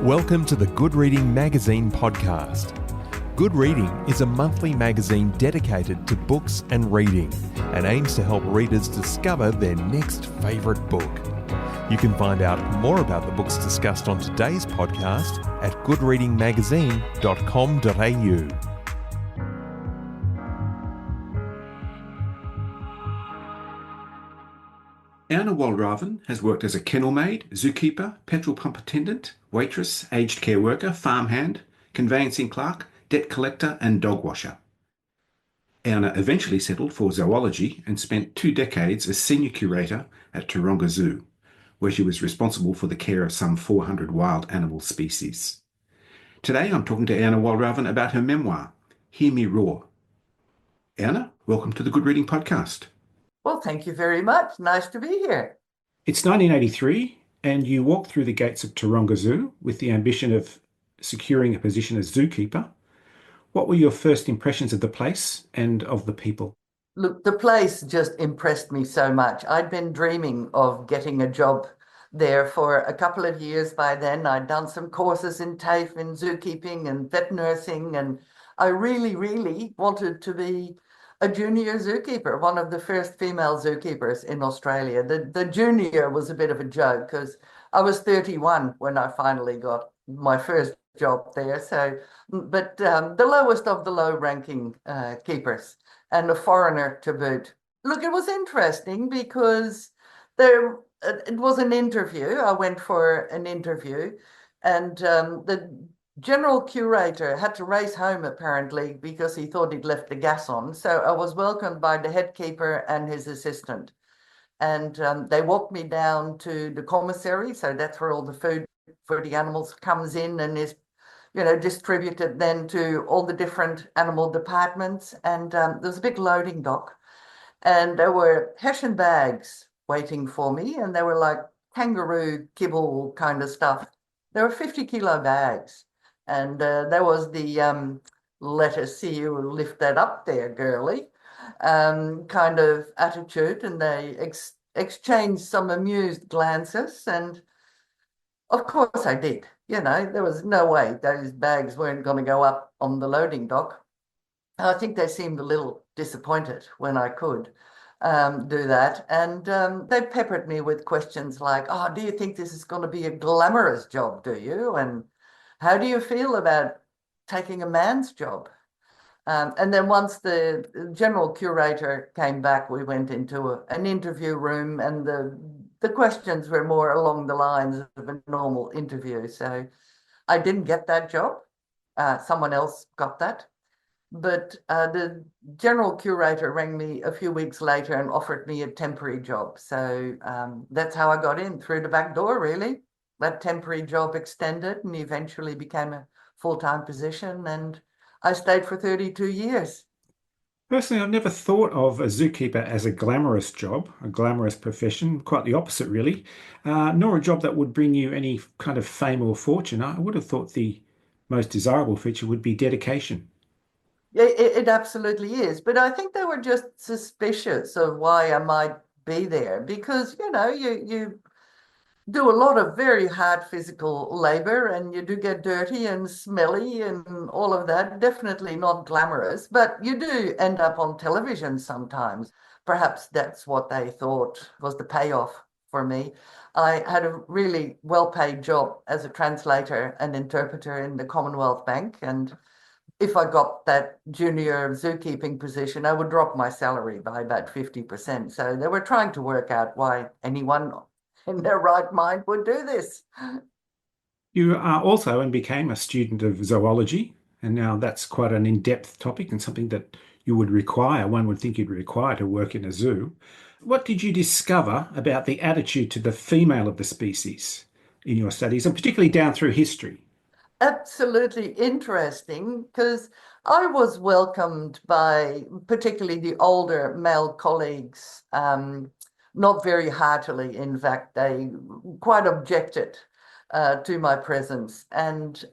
Welcome to the Good Reading Magazine podcast. Good Reading is a monthly magazine dedicated to books and reading and aims to help readers discover their next favourite book. You can find out more about the books discussed on today's podcast at goodreadingmagazine.com.au. Erna Walraven has worked as a kennel maid, zookeeper, petrol pump attendant, waitress, aged care worker, farmhand, conveyancing clerk, debt collector and dog washer. Erna eventually settled for zoology and spent 2 decades as senior curator at Taronga Zoo, where she was responsible for the care of some 400 wild animal species. Today I'm talking to Erna Walraven about her memoir, Hear Me Roar. Erna, welcome to the Good Reading Podcast. Well, thank you very much. Nice to be here. It's 1983, and you walked through the gates of Taronga Zoo with the ambition of securing a position as zookeeper. What were your first impressions of the place and of the people? Look, the place just impressed me so much. I'd been dreaming of getting a job there for a couple of years by then. I'd done some courses in TAFE in zookeeping and vet nursing, and I really wanted to be a junior zookeeper, one of the first female zookeepers in Australia. The junior was a bit of a joke because I was 31 when I finally got my first job there. So, but the lowest of the low-ranking keepers and a foreigner to boot. Look, it was interesting because it was an interview. I went for an interview, and the general curator had to race home apparently because he thought he'd left the gas on. So I was welcomed by the head keeper and his assistant. And they walked me down to the commissary. So that's where all the food for the animals comes in and is, distributed then to all the different animal departments. And there was a big loading dock. And there were Hessian bags waiting for me. And they were like kangaroo kibble kind of stuff. There were 50-kilo bags. And there was the let us see you lift that up there, girly, kind of attitude. And they exchanged some amused glances. And of course I did. There was no way those bags weren't going to go up on the loading dock. I think they seemed a little disappointed when I could do that. And they peppered me with questions like, oh, do you think this is going to be a glamorous job, do you? And how do you feel about taking a man's job? And then once the general curator came back, we went into an interview room, and the questions were more along the lines of a normal interview. So I didn't get that job. Someone else got that. But the general curator rang me a few weeks later and offered me a temporary job. So that's how I got in, through the back door, really. That temporary job extended and eventually became a full-time position, and I stayed for 32 years. Personally, I've never thought of a zookeeper as a glamorous job, a glamorous profession, quite the opposite really, nor a job that would bring you any kind of fame or fortune. I would have thought the most desirable feature would be dedication. It absolutely is, but I think they were just suspicious of why I might be there because, you do a lot of very hard physical labor and you do get dirty and smelly and all of that. Definitely not glamorous, but you do end up on television sometimes. Perhaps that's what they thought was the payoff for me. I had a really well-paid job as a translator and interpreter in the Commonwealth Bank, and if I got that junior zookeeping position, I would drop my salary by about 50%. So they were trying to work out why anyone in their right mind would do this. You are also and became a student of zoology, and now that's quite an in-depth topic and something that you would require, one would think you'd require to work in a zoo. What did you discover about the attitude to the female of the species in your studies, and particularly down through history? Absolutely interesting, because I was welcomed by particularly the older male colleagues, not very heartily. In fact, they quite objected to my presence. And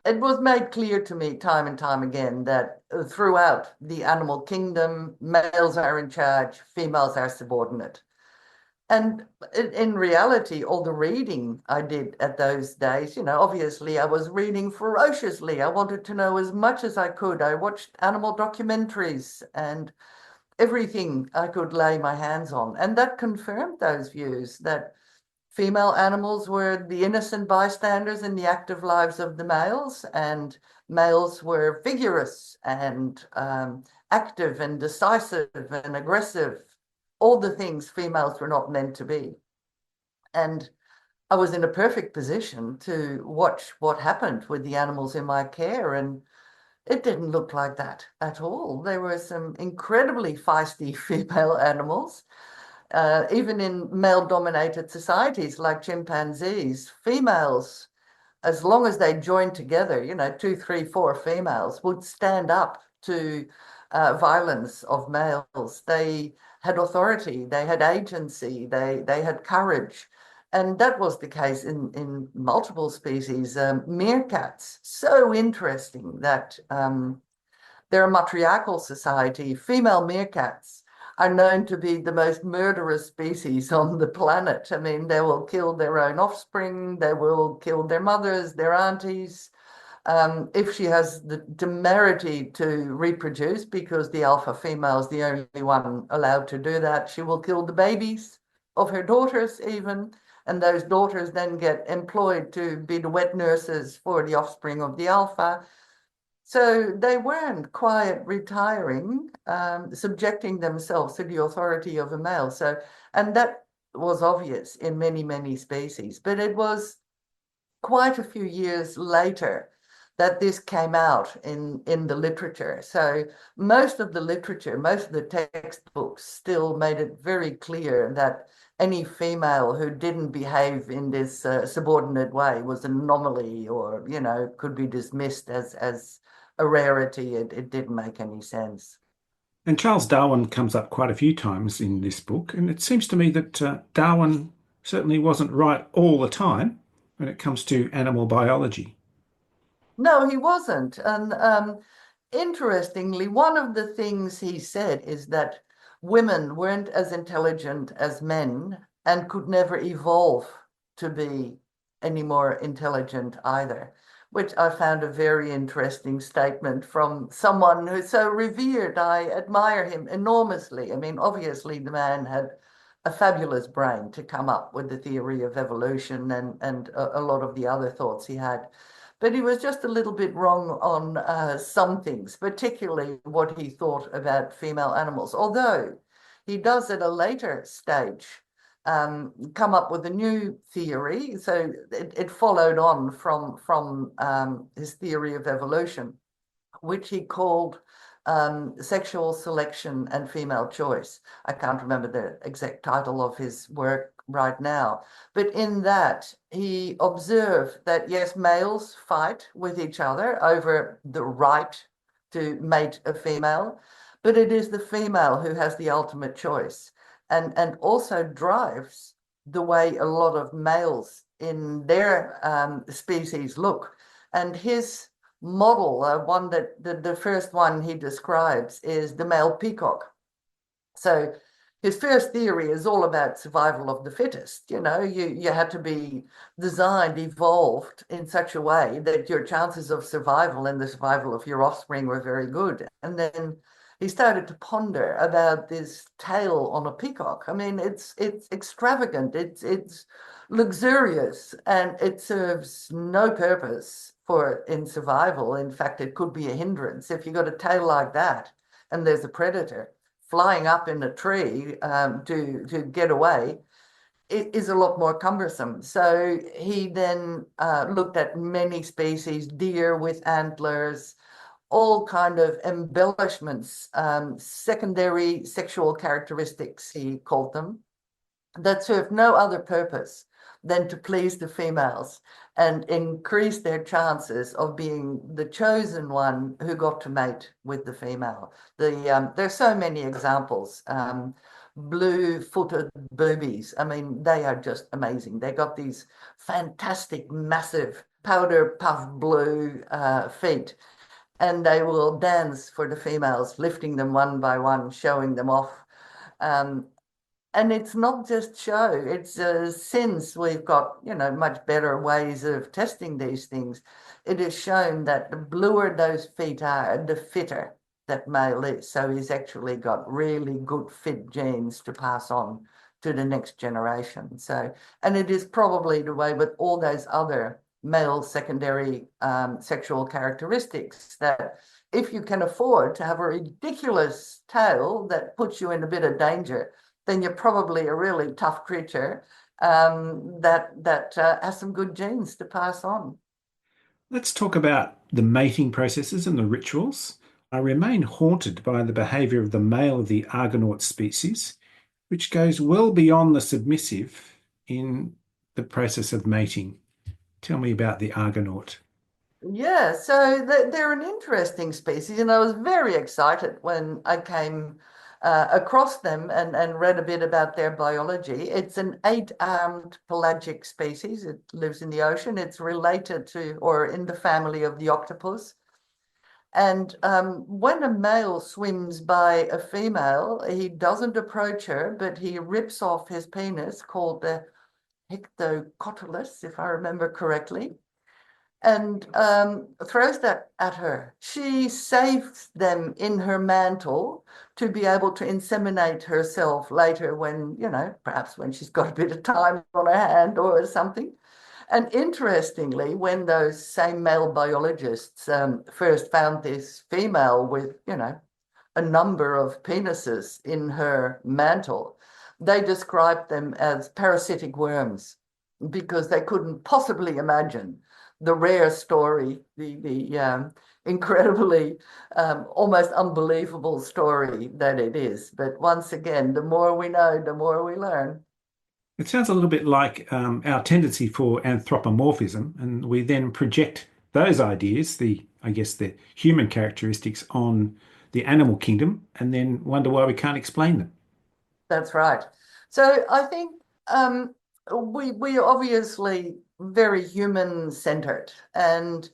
it was made clear to me time and time again that throughout the animal kingdom, males are in charge, females are subordinate. And in reality, all the reading I did at those days, obviously I was reading ferociously. I wanted to know as much as I could. I watched animal documentaries and everything I could lay my hands on. And that confirmed those views that female animals were the innocent bystanders in the active lives of the males, and males were vigorous and active and decisive and aggressive, all the things females were not meant to be. And I was in a perfect position to watch what happened with the animals in my care, and it didn't look like that at all. There were some incredibly feisty female animals. Even in male-dominated societies like chimpanzees, females, as long as they joined together, 2, 3, 4 females would stand up to violence of males. They had authority, they had agency, they had courage. And that was the case in multiple species. Meerkats, so interesting that they're a matriarchal society. Female meerkats are known to be the most murderous species on the planet. I mean, they will kill their own offspring, they will kill their mothers, their aunties. If she has the temerity to reproduce, because the alpha female is the only one allowed to do that, she will kill the babies of her daughters even. And those daughters then get employed to be the wet nurses for the offspring of the alpha. So they weren't quiet, retiring, subjecting themselves to the authority of a male. And that was obvious in many, many species. But it was quite a few years later that this came out in the literature. So most of the literature, most of the textbooks still made it very clear that any female who didn't behave in this subordinate way was an anomaly, or, could be dismissed as a rarity. It didn't make any sense. And Charles Darwin comes up quite a few times in this book, and it seems to me that Darwin certainly wasn't right all the time when it comes to animal biology. No, he wasn't. And interestingly, one of the things he said is that women weren't as intelligent as men and could never evolve to be any more intelligent either, which I found a very interesting statement from someone who's so revered. I admire him enormously. I mean, obviously, the man had a fabulous brain to come up with the theory of evolution and a lot of the other thoughts he had. But he was just a little bit wrong on some things, particularly what he thought about female animals. Although he does at a later stage come up with a new theory. So it followed on from his theory of evolution, which he called Sexual Selection and Female Choice. I can't remember the exact title of his work right now. But in that, he observed that, yes, males fight with each other over the right to mate a female, but it is the female who has the ultimate choice, and also drives the way a lot of males in their species look. And his model, one that the first one he describes is the male peacock. So his first theory is all about survival of the fittest. You had to be designed, evolved in such a way that your chances of survival and the survival of your offspring were very good. And then he started to ponder about this tail on a peacock. I mean, it's extravagant, it's luxurious, and it serves no purpose for in survival. In fact, it could be a hindrance. If you got a tail like that and there's a predator flying up in a tree to get away, it is a lot more cumbersome. So he then looked at many species, deer with antlers, all kind of embellishments, secondary sexual characteristics, he called them, that served no other purpose than to please the females and increase their chances of being the chosen one who got to mate with the female. There's so many examples. Blue-footed boobies. I mean, they are just amazing. They got these fantastic, massive powder puff blue feet, and they will dance for the females, lifting them one by one, showing them off. Um, And it's not just show, it's since we've got, you know, much better ways of testing these things, it is shown that the bluer those feet are, the fitter that male is. So he's actually got really good fit genes to pass on to the next generation. So, and it is probably the way with all those other male secondary sexual characteristics that if you can afford to have a ridiculous tail that puts you in a bit of danger, then you're probably a really tough creature that has some good genes to pass on. Let's talk about the mating processes and the rituals. I remain haunted by the behaviour of the male of the Argonaut species, which goes well beyond the submissive in the process of mating. Tell me about the Argonaut. Yeah, so they're an interesting species, and I was very excited when I came across them and read a bit about their biology. It's an eight-armed pelagic species. It lives in the ocean. It's related to or in the family of the octopus. And when a male swims by a female, he doesn't approach her, but he rips off his penis, called the hectocotylus, if I remember correctly, and throws that at her. She saves them in her mantle to be able to inseminate herself later when, you know, perhaps when she's got a bit of time on her hand or something. And interestingly, when those same male biologists first found this female with, you know, a number of penises in her mantle, they described them as parasitic worms because they couldn't possibly imagine the rare story, the incredibly, almost unbelievable story that it is. But once again, the more we know, the more we learn. It sounds a little bit like our tendency for anthropomorphism, and we then project those ideas, I guess the human characteristics, on the animal kingdom, and then wonder why we can't explain them. That's right. So I think we are obviously very human centered, and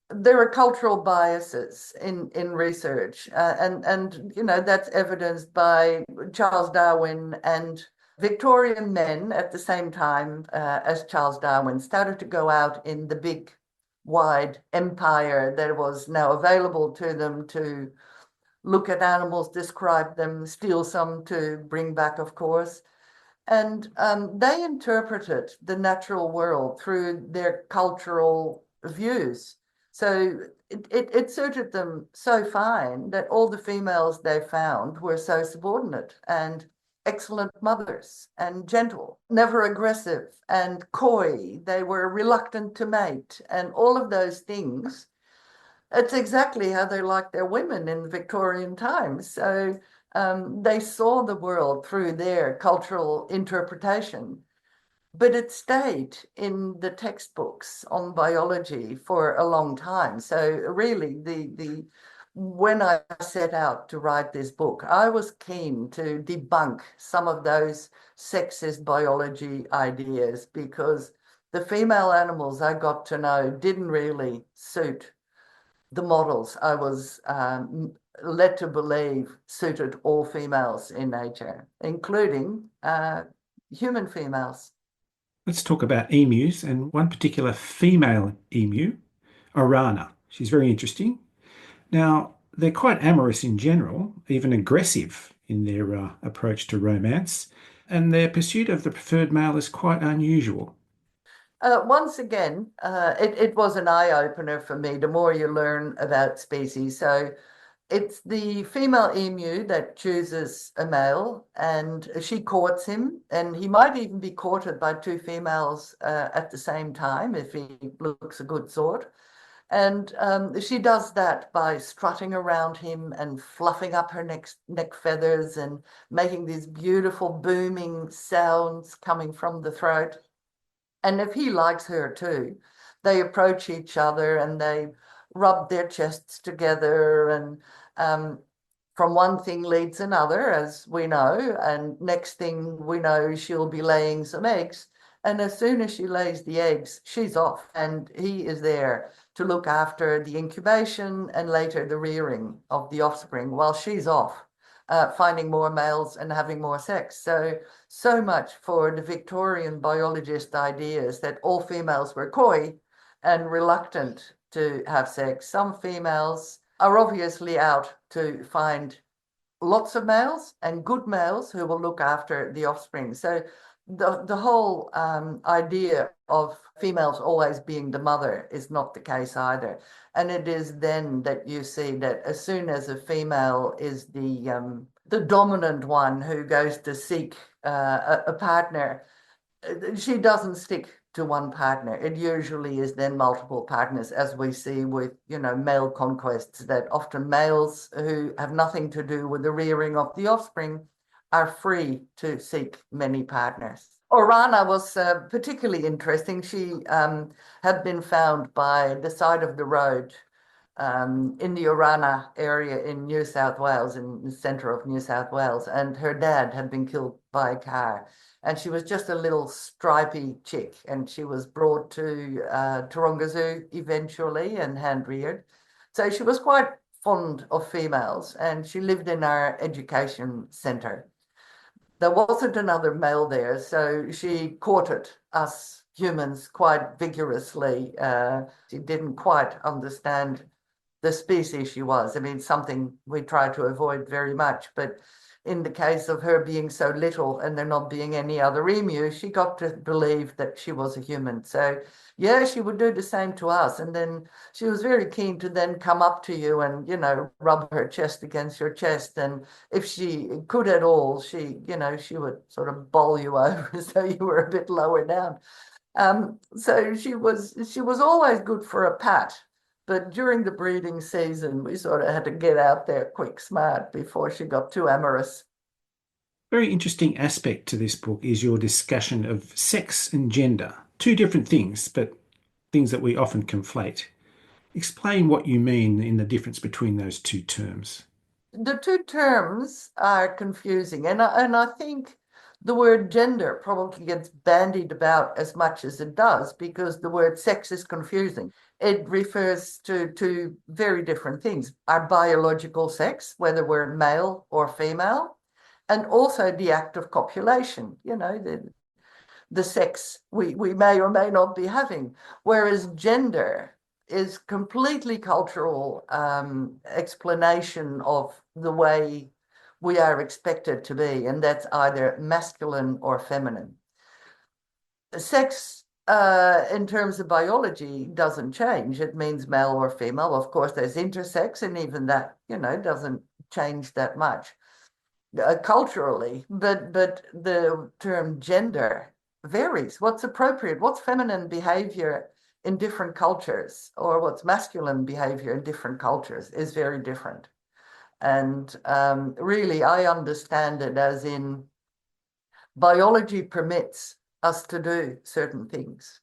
there are cultural biases in research, and you know that's evidenced by Charles Darwin and Victorian men at the same time as Charles Darwin started to go out in the big, wide empire that was now available to them to look at animals, describe them, steal some to bring back, of course. And they interpreted the natural world through their cultural views. So it suited them so fine that all the females they found were so subordinate and excellent mothers and gentle, never aggressive and coy. They were reluctant to mate and all of those things. It's exactly how they liked their women in Victorian times. So they saw the world through their cultural interpretation, but it stayed in the textbooks on biology for a long time. So really, the when I set out to write this book, I was keen to debunk some of those sexist biology ideas because the female animals I got to know didn't really suit the models I was led to believe suited all females in nature, including human females. Let's talk about emus and one particular female emu, Orana. She's very interesting. Now, they're quite amorous in general, even aggressive in their approach to romance, and their pursuit of the preferred male is quite unusual. Once again, it was an eye-opener for me, the more you learn about species. So it's the female emu that chooses a male and she courts him, and he might even be courted by two females at the same time if he looks a good sort. And she does that by strutting around him and fluffing up her neck feathers and making these beautiful booming sounds coming from the throat. And if he likes her too, they approach each other and they rub their chests together, and from one thing leads another, as we know, and next thing we know, she'll be laying some eggs. And as soon as she lays the eggs, she's off, and he is there to look after the incubation and later the rearing of the offspring while she's off finding more males and having more sex. So much for the Victorian biologist ideas that all females were coy and reluctant to have sex. Some females are obviously out to find lots of males and good males who will look after the offspring. So the whole idea of females always being the mother is not the case either. And it is then that you see that as soon as a female is the dominant one who goes to seek a partner, she doesn't stick to one partner. It usually is then multiple partners, as we see with, male conquests, that often males who have nothing to do with the rearing of the offspring are free to seek many partners. Orana was particularly interesting. She had been found by the side of the road in the Orana area in New South Wales, in the centre of New South Wales, and her dad had been killed by a car. And she was just a little stripy chick, and she was brought to Taronga Zoo eventually and hand-reared. So she was quite fond of females, and she lived in our education centre. There wasn't another male there, so she courted us humans quite vigorously. She didn't quite understand the species she was. I mean, something we try to avoid very much, but in the case of her being so little and there not being any other emu, she got to believe that she was a human. So yeah, she would do the same to us. And then she was very keen to then come up to you and, rub her chest against your chest. And if she could at all, she would sort of bowl you over so you were a bit lower down. So she was always good for a pat. But during the breeding season, we sort of had to get out there quick smart before she got too amorous. Very interesting aspect to this book is your discussion of sex and gender. Two different things, but things that we often conflate. Explain what you mean in the difference between those two terms. The two terms are confusing, and I think the word gender probably gets bandied about as much as it does because the word sex is confusing. It refers to two very different things: our biological sex, whether we're male or female, and also the act of copulation, the sex we may or may not be having. Whereas gender is completely cultural explanation of the way we are expected to be, and that's either masculine or feminine. Sex, in terms of biology, doesn't change. It means male or female. Of course, there's intersex, and even that, doesn't change that much culturally. But the term gender varies. What's appropriate? What's feminine behavior in different cultures, or what's masculine behavior in different cultures, is very different. And really, I understand it as in biology permits us to do certain things,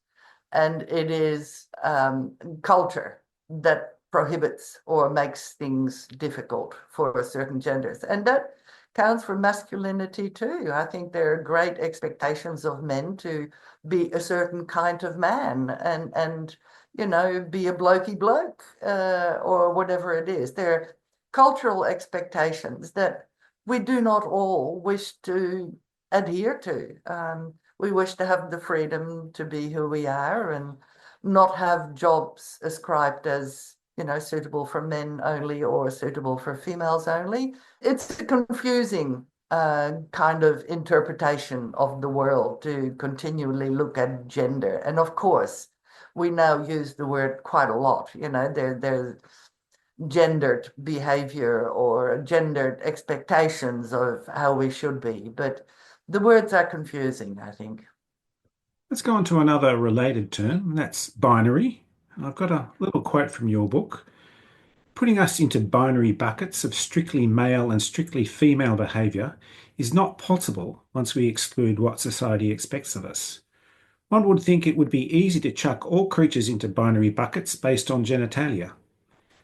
and it is culture that prohibits or makes things difficult for certain genders. And that counts for masculinity too. I think there are great expectations of men to be a certain kind of man and be a blokey bloke or whatever it is. There are cultural expectations that we do not all wish to adhere to. We wish to have the freedom to be who we are and not have jobs ascribed as, suitable for men only or suitable for females only. It's a confusing kind of interpretation of the world to continually look at gender. And of course, we now use the word quite a lot. There's gendered behavior or gendered expectations of how we should be. But the words are confusing, I think. Let's go on to another related term, and that's binary. And I've got a little quote from your book. Putting us into binary buckets of strictly male and strictly female behaviour is not possible once we exclude what society expects of us. One would think it would be easy to chuck all creatures into binary buckets based on genitalia.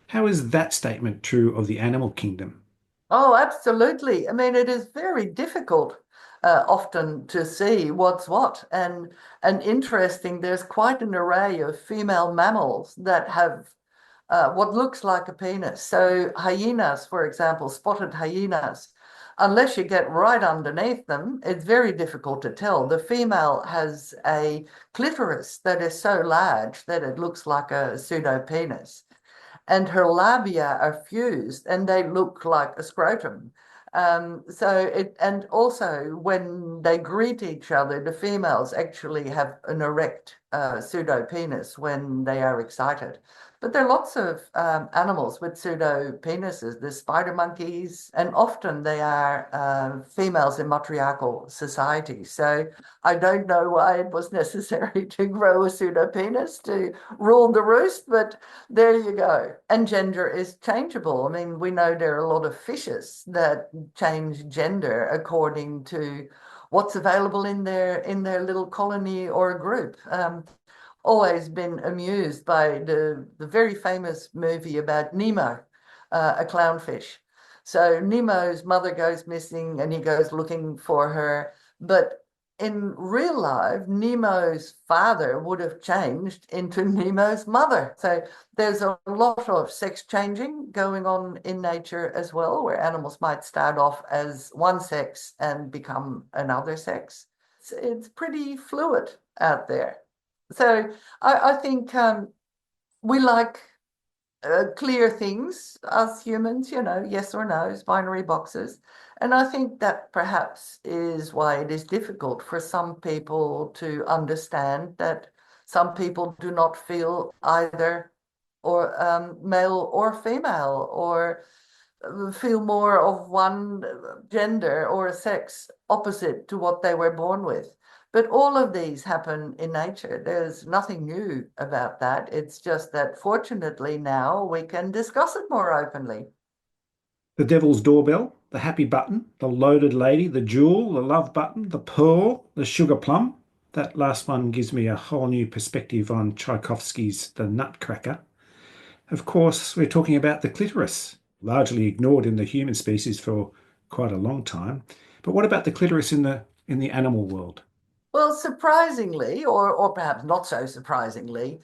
How is that statement true of the animal kingdom? Oh, absolutely. I mean, it is very difficult often to see what's what. And interesting, there's quite an array of female mammals that have what looks like a penis. So hyenas, for example, spotted hyenas, unless you get right underneath them, it's very difficult to tell. The female has a clitoris that is so large that it looks like a pseudo penis, and her labia are fused and they look like a scrotum. And also when they greet each other, the females actually have an erect pseudo penis when they are excited. But there are lots of animals with pseudo penises. There's spider monkeys, and often they are females in matriarchal societies. So I don't know why it was necessary to grow a pseudo penis to rule the roost, but there you go. And gender is changeable. I mean, we know there are a lot of fishes that change gender according to what's available in their little colony or group. Always been amused by the very famous movie about Nemo, a clownfish. So Nemo's mother goes missing and he goes looking for her. But in real life, Nemo's father would have changed into Nemo's mother. So there's a lot of sex changing going on in nature as well, where animals might start off as one sex and become another sex. It's pretty fluid out there. So I think we like clear things, us humans, yes or no's, binary boxes. And I think that perhaps is why it is difficult for some people to understand that some people do not feel either or male or female, or feel more of one gender or a sex opposite to what they were born with. But all of these happen in nature. There's nothing new about that. It's just that fortunately now we can discuss it more openly. The devil's doorbell, the happy button, the loaded lady, the jewel, the love button, the pearl, the sugar plum. That last one gives me a whole new perspective on Tchaikovsky's The Nutcracker. Of course, we're talking about the clitoris, largely ignored in the human species for quite a long time. But what about the clitoris in the animal world? Well, surprisingly, or perhaps not so surprisingly,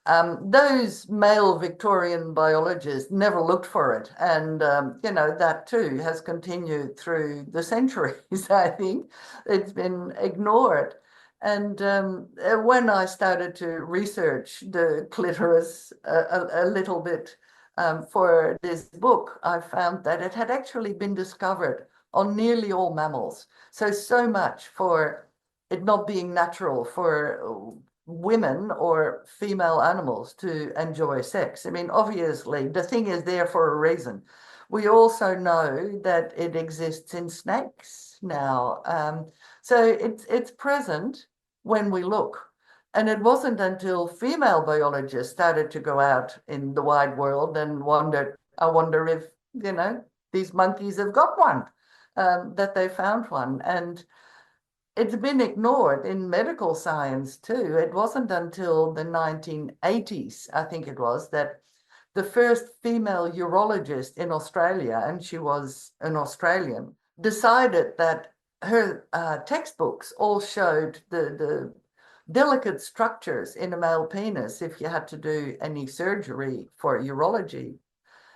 those male Victorian biologists never looked for it. And, that too has continued through the centuries, I think. It's been ignored. And when I started to research the clitoris a little bit for this book, I found that it had actually been discovered on nearly all mammals. So much for it not being natural for women or female animals to enjoy sex. I mean, obviously, the thing is there for a reason. We also know that it exists in snakes now. So it's present when we look. And it wasn't until female biologists started to go out in the wide world and I wonder if, these monkeys have got one, that they found one. And it's been ignored in medical science too. It wasn't until the 1980s, I think it was, that the first female urologist in Australia, and she was an Australian, decided that her textbooks all showed the delicate structures in a male penis if you had to do any surgery for urology,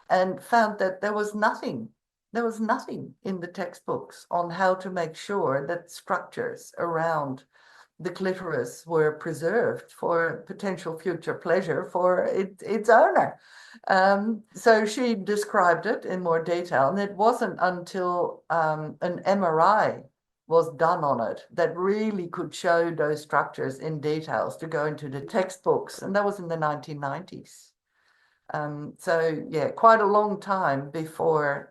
and found that there was nothing in the textbooks on how to make sure that structures around the clitoris were preserved for potential future pleasure for its owner. So she described it in more detail, and it wasn't until an MRI was done on it that really could show those structures in details to go into the textbooks, and that was in the 1990s. So yeah, quite a long time before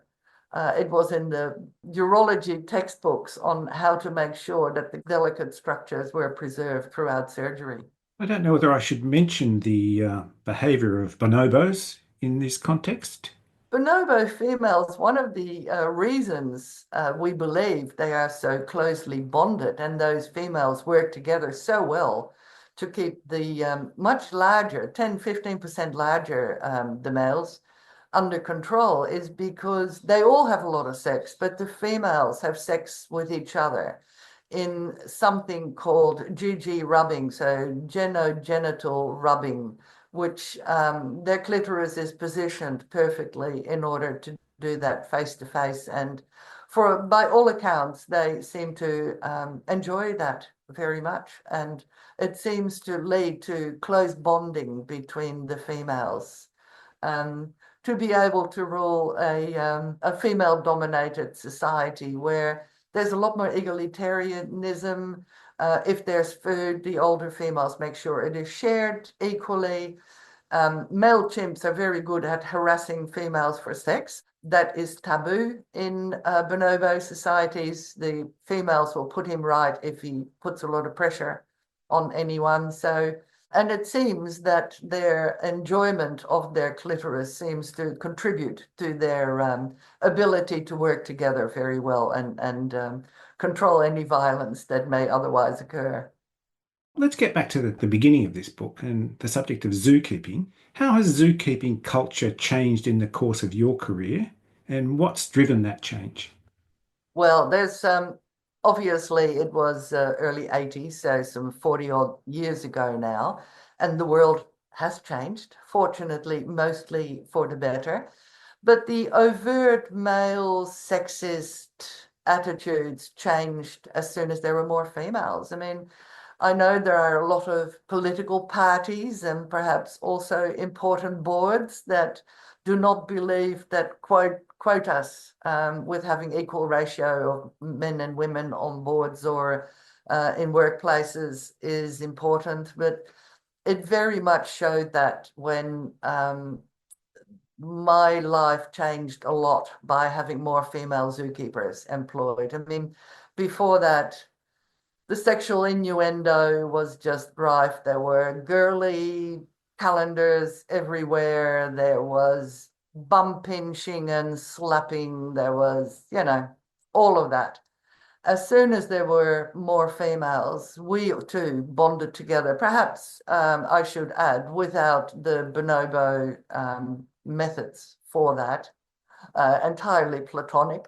it was in the urology textbooks on how to make sure that the delicate structures were preserved throughout surgery. I don't know whether I should mention the behavior of bonobos in this context. Bonobo females, one of the reasons we believe they are so closely bonded and those females work together so well to keep the much larger, 10-15% larger, the males, under control, is because they all have a lot of sex, but the females have sex with each other in something called GG rubbing, so genogenital rubbing, which their clitoris is positioned perfectly in order to do that face to face. And by all accounts, they seem to enjoy that very much. And it seems to lead to close bonding between the females. To be able to rule a female-dominated society where there's a lot more egalitarianism. If there's food, the older females make sure it is shared equally. Male chimps are very good at harassing females for sex. That is taboo in bonobo societies. The females will put him right if he puts a lot of pressure on anyone. And it seems that their enjoyment of their clitoris seems to contribute to their ability to work together very well and control any violence that may otherwise occur. Let's get back to the beginning of this book and the subject of zookeeping. How has zookeeping culture changed in the course of your career, and what's driven that change? Well, there's obviously it was early 80s, so some 40 odd years ago now, and the world has changed, fortunately, mostly for the better. But the overt male sexist attitudes changed as soon as there were more females. I mean, I know there are a lot of political parties and perhaps also important boards that do not believe that quotas with having equal ratio of men and women on boards or in workplaces is important. But it very much showed that when my life changed a lot by having more female zookeepers employed. I mean, before that, the sexual innuendo was just rife. There were girly calendars everywhere. There was bum pinching and slapping. There was, all of that. As soon as there were more females, we too bonded together. Perhaps I should add, without the bonobo methods for that, entirely platonic,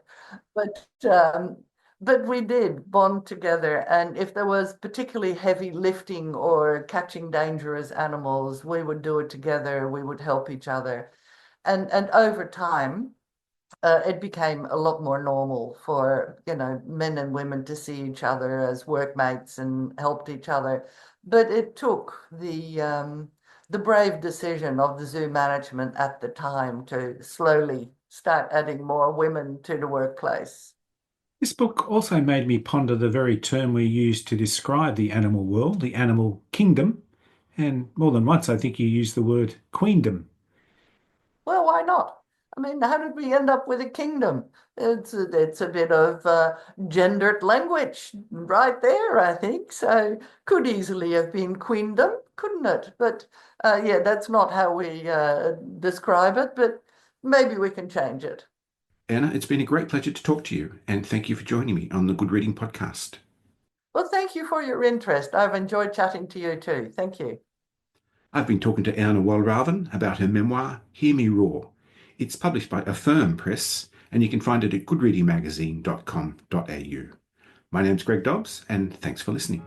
but we did bond together. And if there was particularly heavy lifting or catching dangerous animals, we would do it together. We would help each other. And over time, it became a lot more normal for, men and women to see each other as workmates and helped each other. But it took the brave decision of the zoo management at the time to slowly start adding more women to the workplace. This book also made me ponder the very term we use to describe the animal world, the animal kingdom, and more than once I think you used the word queendom. Well, why not? I mean, how did we end up with a kingdom? It's a bit of gendered language right there, I think. So could easily have been queendom, couldn't it? But yeah, that's not how we describe it, but maybe we can change it. Erna, it's been a great pleasure to talk to you, and thank you for joining me on the Good Reading Podcast. Well, thank you for your interest. I've enjoyed chatting to you too. Thank you. I've been talking to Erna Walraven about her memoir, Hear Me Roar. It's published by Affirm Press, and you can find it at goodreadingmagazine.com.au. My name's Greg Dobbs, and thanks for listening.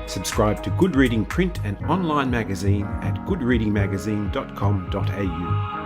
Subscribe to Good Reading print and online magazine at goodreadingmagazine.com.au.